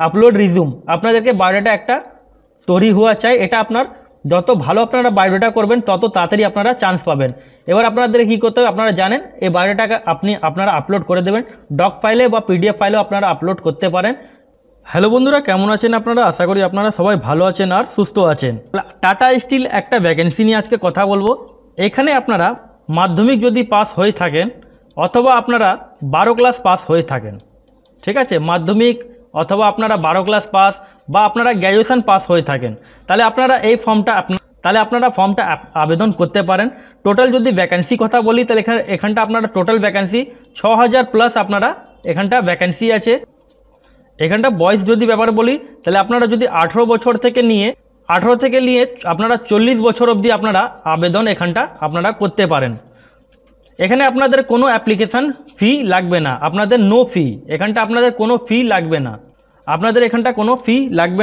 Upload রিজ্यूम আপনাদেরকে biodata একটা তৈরি হওয়া চাই। এটা আপনার যত ভালো আপনারা বায়োডাটা করবেন তত তাড়াতাড়ি আপনারা চান্স পাবেন। এবার আপনাদের কী করতে হবে আপনারা জানেন, এই বায়োডাটাকে আপনারা আপলোড করে দেবেন। ডক ফাইলে বা পিডিএফ ফাইলেও আপনারা আপলোড করতে পারেন। হ্যালো বন্ধুরা, কেমন আছেন আপনারা? আশা করি আপনারা সবাই ভালো আছেন আর সুস্থ আছেন। টাটা স্টিল একটা ভ্যাকেন্সি নিয়ে আজকে কথা বলবো। এখানে আপনারা মাধ্যমিক যদি পাস হয়ে থাকেন অথবা আপনারা 12 ক্লাস পাস হয়ে থাকেন, ঠিক আছে, মাধ্যমিক অথবা আপনারা 12 ক্লাস পাস বা আপনারা গ্র্যাজুয়েশন পাস হয়ে থাকেন, তাহলে আপনারা এই ফর্মটা আবেদন করতে পারেন। টোটাল যদি ভ্যাকেন্সি কথা বলি তাহলে এখানটা আপনারা টোটাল ভ্যাকেন্সি 6000 প্লাস আপনারা এখানটা ভ্যাকেন্সি আছে। এখানটা বয়স যদি ব্যাপার বলি তাহলে আপনারা যদি 18 বছর থেকে নিয়ে আপনারা 40 বছর অবধি আপনারা আবেদন এখানটা আপনারা করতে পারেন। এখানে আপনাদের কোনো অ্যাপ্লিকেশান ফি লাগবে না, আপনাদের নো ফি, এখানটা আপনাদের কোনো ফি লাগবে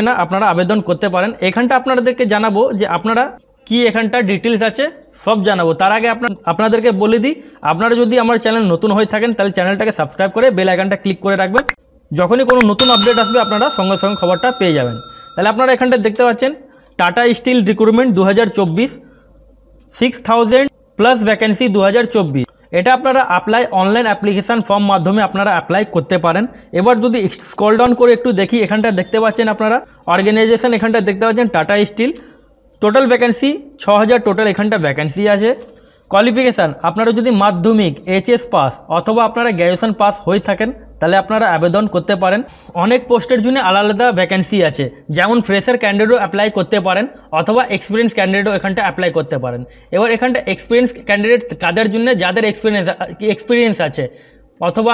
না, আপনারা আবেদন করতে পারেন। এখানটা আপনাদেরকে জানাবো যে আপনারা কি এখানটা ডিটেলস আছে সব জানাবো। তার আগে আপনাদেরকে বলে দিই, আপনারা যদি আমার চ্যানেল নতুন হয়ে থাকেন তাহলে চ্যানেলটাকে সাবস্ক্রাইব করে বেল আইকনটা ক্লিক করে রাখবেন। যখনই কোনো নতুন আপডেট আসবে আপনারা সঙ্গে সঙ্গে খবরটা পেয়ে যাবেন। তাহলে আপনারা এখানটা দেখতে পাচ্ছেন Tata Steel recruitment 2024 6000 plus vacancy 2024। এটা আপনারা অনলাইন অ্যাপ্লিকেশান ফর্ম মাধ্যমে আপনারা অ্যাপ্লাই করতে পারেন। এবার যদি স্ক্রল ডাউন করে একটু দেখি, এখানটা দেখতে পাচ্ছেন আপনারা অর্গানাইজেশন, এখানটা দেখতে পাচ্ছেন Tata Steel. Total vacancy 6000 total এখানটা ভ্যাকেন্সি আছে। কোয়ালিফিকেশান আপনারা যদি মাধ্যমিক এইচএস পাস অথবা আপনারা গ্র্যাজুয়েশন পাস হয়ে থাকেন তাহলে আপনারা আবেদন করতে পারেন। অনেক পোস্টের জন্য আলাদা আলাদা ভ্যাকেন্সি আছে, যেমন ফ্রেশার ক্যান্ডিডেটও অ্যাপ্লাই করতে পারেন অথবা এক্সপিরিয়েন্স ক্যান্ডিডেটও এখানটা অ্যাপ্লাই করতে পারেন। এবার এখানটা এক্সপিরিয়েন্স ক্যান্ডিডেট কাদের জন্য? যাদের এক্সপিরিয়েন্স আছে, অথবা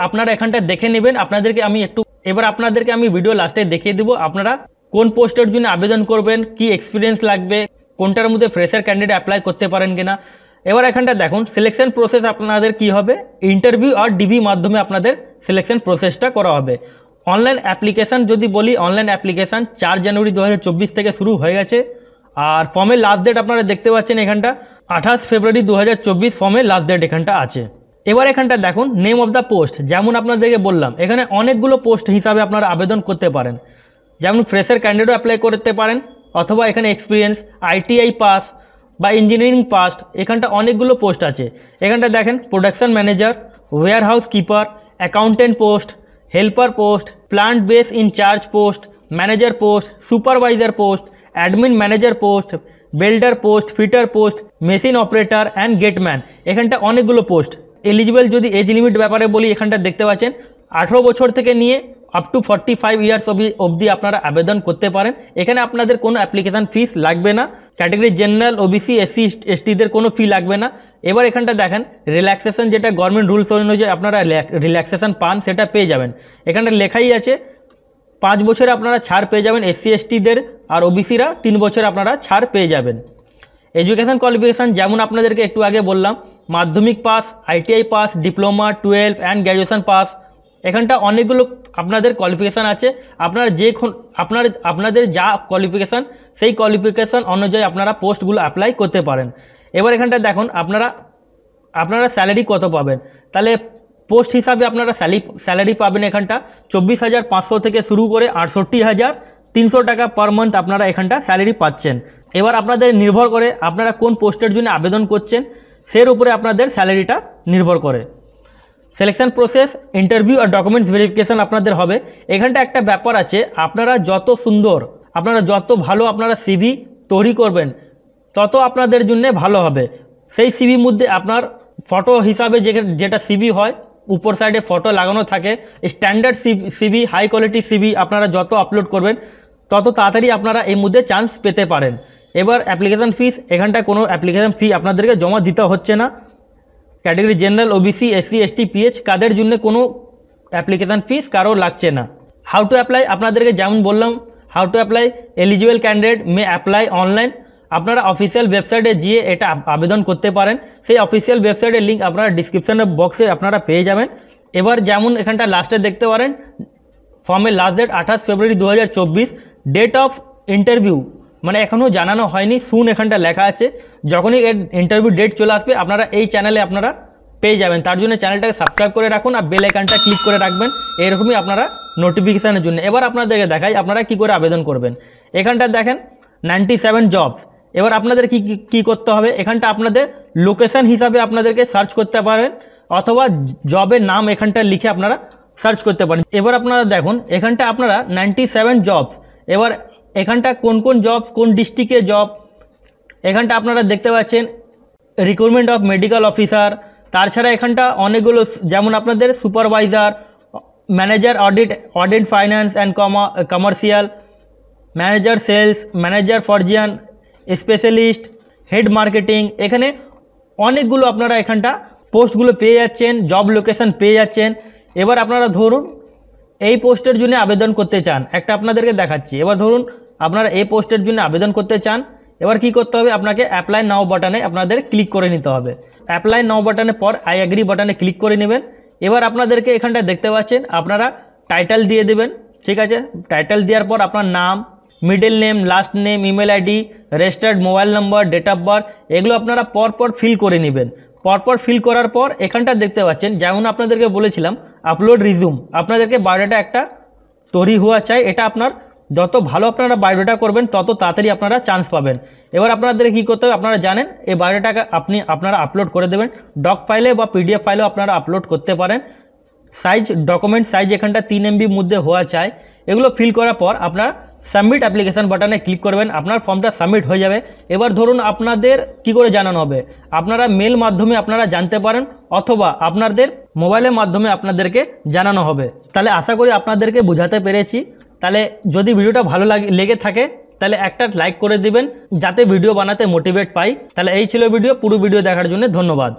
আপনারা এখানটা দেখে নেবেন। আপনাদেরকে আমি ভিডিও লাস্টে দেখিয়ে দেবো আপনারা কোন পোস্টের জন্য আবেদন করবেন, কি এক্সপিরিয়েন্স লাগবে, কোনটার মধ্যে ফ্রেশার ক্যান্ডিডেট অ্যাপ্লাই করতে পারেন কিনা। এবার এখানটা দেখুন সিলেকশন প্রসেস আপনাদের কি হবে, ইন্টারভিউ আর ডিবি মাধ্যমে আপনাদের সিলেকশন প্রসেসটা করা হবে। অনলাইন অ্যাপ্লিকেশান যদি বলি, অনলাইন অ্যাপ্লিকেশান 4 জানুয়ারি 2024 থেকে শুরু হয়ে গেছে। আর ফর্মের লাস্ট ডেট আপনারা দেখতে পাচ্ছেন এখানটা 28 ফেব্রুয়ারি 2024 ফর্মের লাস্ট ডেট এখানটা আছে। এবার এখানটা দেখুন নেম অফ দ্য পোস্ট, যেমন আপনাদেরকে বললাম এখানে অনেকগুলো পোস্ট হিসাবে আপনারা আবেদন করতে পারেন। যেমন ফ্রেশার ক্যান্ডিডেটও অ্যাপ্লাই করতে পারেন অথবা এখানে এক্সপিরিয়েন্স, আইটিআই পাস বা ইঞ্জিনিয়ারিং পাস, এখানটা অনেকগুলো পোস্ট আছে। এখানটা দেখেন production manager, warehouse keeper, accountant post, helper post, plant base incharge post, manager post, supervisor post, admin manager post, welder post, fitter post, machine operator and gateman, এখানটা অনেকগুলো পোস্ট। Eligible যদি age limit ব্যাপারে বলি, এখানটা দেখতে পাচ্ছেন 18 বছর থেকে নিয়ে আপ টু 45 ইয়ার্স অবধি আপনারা আবেদন করতে পারেন। এখানে আপনাদের কোনো অ্যাপ্লিকেশান ফিস লাগবে না। ক্যাটাগরি জেনারেল, ওবিসি, এসসি এসটিদের কোনো ফি লাগবে না। এবার এখানটা দেখেন রিল্যাক্সেশন, যেটা গভর্নমেন্ট রুলস অনুযায়ী আপনারা রিল্যাক্সেশন পান সেটা পেয়ে যাবেন। এখানটা লেখাই আছে 5 বছরে আপনারা ছাড় পেয়ে যাবেন এসসি এসটিদের, আর ওবিসিরা 3 বছরে আপনারা ছাড় পেয়ে যাবেন। এডুকেশান কোয়ালিফিকেশান যেমন আপনাদেরকে একটু আগে বললাম, মাধ্যমিক pass, ITI pass, diploma, 12 and graduation pass, এখানটা অনেকগুলো আপনাদের কোয়ালিফিকেশান আছে। আপনাদের যা কোয়ালিফিকেশান সেই কোয়ালিফিকেশান অনুযায়ী আপনারা পোস্টগুলো অ্যাপ্লাই করতে পারেন। এবার এখানটা দেখুন আপনারা স্যালারি কত পাবেন। তাহলে পোস্ট হিসাবে আপনারা স্যালারি পাবেন এখানটা 24,500 থেকে শুরু করে 68,300 টাকা পার মান্থ আপনারা এখানটা স্যালারি পাচ্ছেন। এবার আপনাদের নির্ভর করে আপনারা কোন পোস্টের জন্য আবেদন করছেন সের উপরে আপনাদের স্যালারিটা নির্ভর করে। সিলেকশন প্রসেস, ইন্টারভিউ আর ডকুমেন্টস ভেরিফিকেশান আপনাদের হবে। এখানটা একটা ব্যাপার আছে, আপনারা যত ভালো আপনারা সিভি তৈরি করবেন তত আপনাদের জন্য ভালো হবে। সেই সিভির মধ্যে আপনার ফটো হিসাবে যেটা সিভি হয়, উপর সাইডে ফটো লাগানো থাকে। Standard CV, high quality CV আপনারা যত আপলোড করবেন তত তাড়াতাড়ি আপনারা এই মধ্যে চান্স পেতে পারেন। এবার অ্যাপ্লিকেশান ফিস, এখানটা কোনো অ্যাপ্লিকেশান ফি আপনাদেরকে জমা দিতে হচ্ছে না। Category general, OBC, SC ST, PH কাদের জন্য কোনো অ্যাপ্লিকেশান ফিস কারো লাগছে না। হাউ টু অ্যাপ্লাই আপনাদেরকে যেমন বললাম, how to apply, eligible candidate may apply online. আপনারা অফিসিয়াল ওয়েবসাইটে গিয়ে এটা আবেদন করতে পারেন। সেই অফিসিয়াল ওয়েবসাইটের লিঙ্ক আপনারা ডিসক্রিপশনের বক্সে আপনারা পেয়ে যাবেন। এবার যেমন এখানটা লাস্টে দেখতে পারেন ফর্মের last date 28 February 2024। Date of interview মানে এখনও জানানো হয়নি, শুন এখানটা লেখা আছে। যখনই এর ইন্টারভিউ ডেট চলে আসবে আপনারা এই চ্যানেলে আপনারা পেয়ে যাবেন। তার জন্য চ্যানেলটাকে সাবস্ক্রাইব করে রাখুন আর বেল আইকনটা ক্লিক করে রাখবেন, এরকমই আপনারা নোটিফিকেশানের জন্য। এবার আপনাদেরকে দেখাই আপনারা কি করে আবেদন করবেন। এখানটা দেখেন 97 জবস। এবার আপনাদের কি করতে হবে, এখানটা আপনাদের লোকেশন হিসাবে আপনাদেরকে সার্চ করতে পারেন অথবা জবের নাম এখানটা লিখে আপনারা সার্চ করতে পারেন। এবার আপনারা দেখুন এখানটা আপনারা 97 জবস। এবার এখানটা কোন কোন জবস, কোন ডিস্ট্রিক্টে জব, এখানটা আপনারা দেখতে পাচ্ছেন রিক্রুটমেন্ট অফ মেডিকেল অফিসার। তাছাড়া এখানটা অনেকগুলো যেমন আপনাদের supervisor, manager audit finance and commercial, manager sales, manager ফরজিয়ান, স্পেশালিস্ট, হেড মার্কেটিং, এখানে অনেকগুলো আপনারা এখানটা পোস্টগুলো পেয়ে যাচ্ছেন, জব লোকেশন পেয়ে যাচ্ছেন। এবার আপনারা ধরুন এই পোস্টের জন্য আবেদন করতে চান, একটা আপনাদেরকে দেখাচ্ছি। এবার ধরুন আপনারা এই পোস্টের জন্য আবেদন করতে চান, এবার কি করতে হবে, আপনাকে অ্যাপ্লাই নাও বাটনে আপনাদের ক্লিক করে নিতে হবে। অ্যাপ্লাই নাও বাটনের পর আই অ্যাগ্রি বাটনে ক্লিক করে নেবেন। এবার আপনাদেরকে এখানটা দেখতে পাচ্ছেন আপনারা টাইটেল দিয়ে দেবেন, ঠিক আছে। টাইটেল দেওয়ার পর আপনার নাম, middle name, last name, email ID, registered mobile number, date of birth, এগুলো আপনারা পরপর ফিল করে নেবেন। পরপর ফিল করার পর এখানটা দেখতে পাচ্ছেন যেমন আপনাদেরকে বলেছিলাম আপলোড রিজুম, আপনাদেরকে বায়োডাটা একটা তৈরি হওয়া চাই। এটা আপনার যত ভালো আপনারা বায়োডাটা করবেন তত তাড়াতাড়ি আপনারা চান্স পাবেন। এবার আপনাদের কী করতে হবে, আপনারা জানেন এই বায়োডাটাকে আপনারা আপলোড করে দেবেন। ডক ফাইলে বা পিডিএফ ফাইলেও আপনারা আপলোড করতে পারেন। সাইজ, ডকুমেন্ট সাইজ এখানটা 3 MB মধ্যে হওয়া চাই। এগুলো ফিল করার পর আপনারা সাবমিট অ্যাপ্লিকেশান বাটনে ক্লিক করবেন, আপনার ফর্মটা সাবমিট হয়ে যাবে। এবার ধরুন আপনাদের কি করে জানানো হবে, আপনারা মেল মাধ্যমে আপনারা জানতে পারেন অথবা আপনাদের মোবাইলের মাধ্যমে আপনাদেরকে জানানো হবে। তাহলে আশা করি আপনাদেরকে বোঝাতে পেরেছি। তাহলে যদি ভিডিওটা ভালো লেগে থাকে তাহলে একটা লাইক করে দিবেন যাতে ভিডিও বানাতে মোটিভেট পাই। তাহলে এই ছিল ভিডিও, পুরো ভিডিও দেখার জন্য ধন্যবাদ।